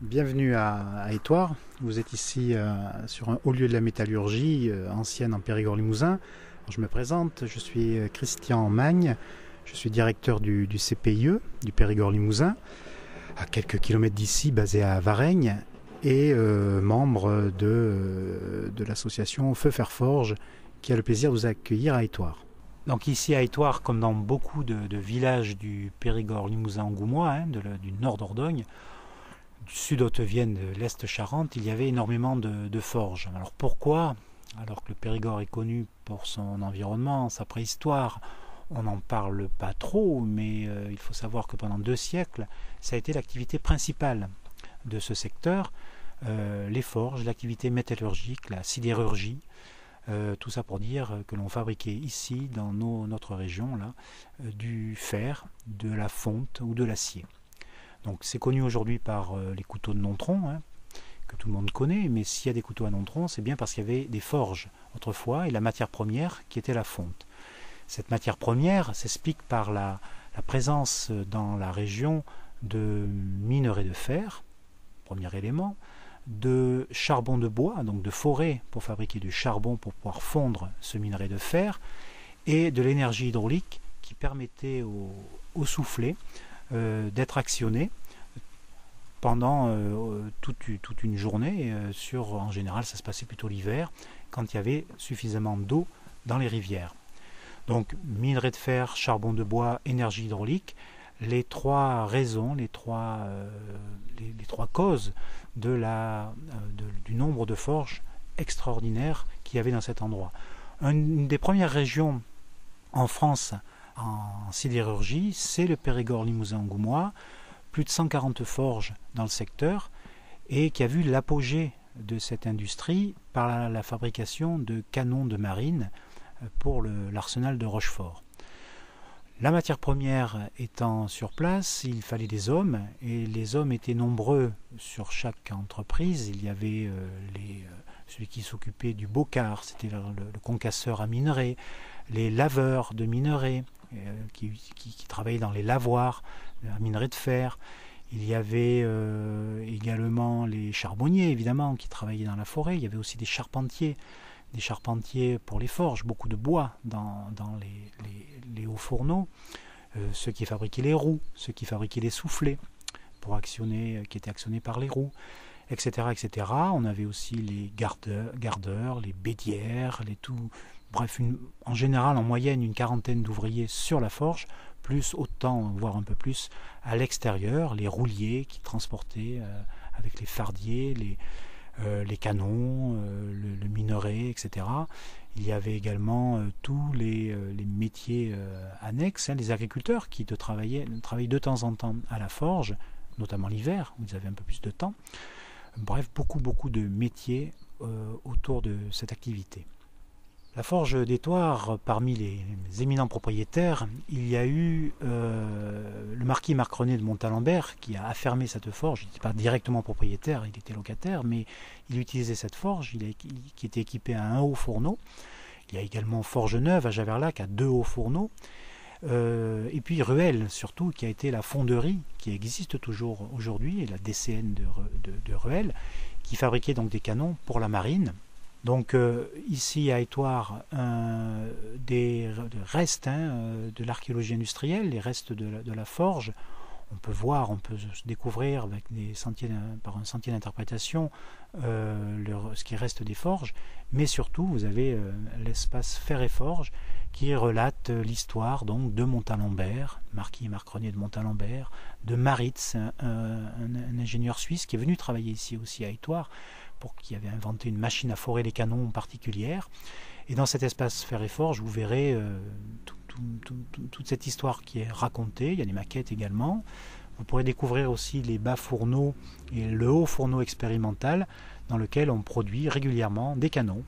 Bienvenue à Étoire. Vous êtes ici sur un haut lieu de la métallurgie ancienne en Périgord-Limousin. Je me présente, je suis Christian Magne, je suis directeur du CPIE, du Périgord-Limousin, à quelques kilomètres d'ici, basé à Varennes, et membre de l'association Feu Fer Forge, qui a le plaisir de vous accueillir à Étoire. Donc ici à Étoire, comme dans beaucoup de villages du Périgord-Limousin angoumois, du nord d'Ordogne, du sud Haute-Vienne, de l'est Charente, il y avait énormément de forges. Alors pourquoi? Alors que le Périgord est connu pour son environnement, sa préhistoire, on n'en parle pas trop, mais il faut savoir que pendant 2 siècles, ça a été l'activité principale de ce secteur, les forges, l'activité métallurgique, la sidérurgie, tout ça pour dire que l'on fabriquait ici, dans notre région, là, du fer, de la fonte ou de l'acier. Donc c'est connu aujourd'hui par les couteaux de Nontron, que tout le monde connaît, mais s'il y a des couteaux à Nontron, c'est bien parce qu'il y avait des forges autrefois et la matière première qui était la fonte. Cette matière première s'explique par la présence dans la région de minerais de fer, premier élément, de charbon de bois, donc de forêt pour fabriquer du charbon pour pouvoir fondre ce minerai de fer, et de l'énergie hydraulique qui permettait au soufflet d'être actionné pendant toute une journée. En général, ça se passait plutôt l'hiver, quand il y avait suffisamment d'eau dans les rivières. Donc, minerai de fer, charbon de bois, énergie hydraulique, les 3 raisons, les trois causes du nombre de forges extraordinaires qu'il y avait dans cet endroit. Une des premières régions en France en sidérurgie, c'est le Périgord-Limousin angoumois, plus de 140 forges dans le secteur, et qui a vu l'apogée de cette industrie par la fabrication de canons de marine pour l'arsenal de Rochefort. La matière première étant sur place, il fallait des hommes, et les hommes étaient nombreux sur chaque entreprise. Il y avait celui qui s'occupait du bocard, c'était le concasseur à minerai, les laveurs de minerai, qui travaillaient dans les lavoirs à minerai de fer. Il y avait également les charbonniers, évidemment, qui travaillaient dans la forêt. Il y avait aussi des charpentiers pour les forges, beaucoup de bois dans les hauts fourneaux, ceux qui fabriquaient les roues, ceux qui fabriquaient les soufflets qui étaient actionnés par les roues, etc., etc. On avait aussi les gardeurs, les bédières, bref, en général, en moyenne, une quarantaine d'ouvriers sur la forge, plus autant, voire un peu plus, à l'extérieur, les rouliers qui transportaient avec les fardiers, les canons, le minerai, etc. Il y avait également tous les métiers annexes, les agriculteurs qui travaillaient de temps en temps à la forge, notamment l'hiver, où ils avaient un peu plus de temps. Bref, beaucoup de métiers autour de cette activité. La forge d'Étoire, parmi les éminents propriétaires, il y a eu le marquis Marc René de Montalembert qui a affermé cette forge. Il n'était pas directement propriétaire, il était locataire, mais il utilisait cette forge qui était équipée à un haut fourneau. Il y a également Forge Neuve à Javerlac à 2 hauts fourneaux. Et puis Ruel, surtout, qui a été la fonderie qui existe toujours aujourd'hui, et la DCN de Ruel, qui fabriquait donc des canons pour la marine. Donc ici à Étoire, des restes de l'archéologie industrielle, les restes de la forge. On peut découvrir avec par un sentier d'interprétation ce qui reste des forges, mais surtout vous avez l'espace Fer et Forge qui relate l'histoire donc de Montalembert, marquis Marc René de Montalembert, de Maritz, un ingénieur suisse qui est venu travailler ici aussi à Étoire, qui avait inventé une machine à forer les canons particulière. Et dans cet espace Fer et Forge, vous verrez toute cette histoire qui est racontée. Il y a des maquettes également. Vous pourrez découvrir aussi les bas fourneaux et le haut fourneau expérimental dans lequel on produit régulièrement des canons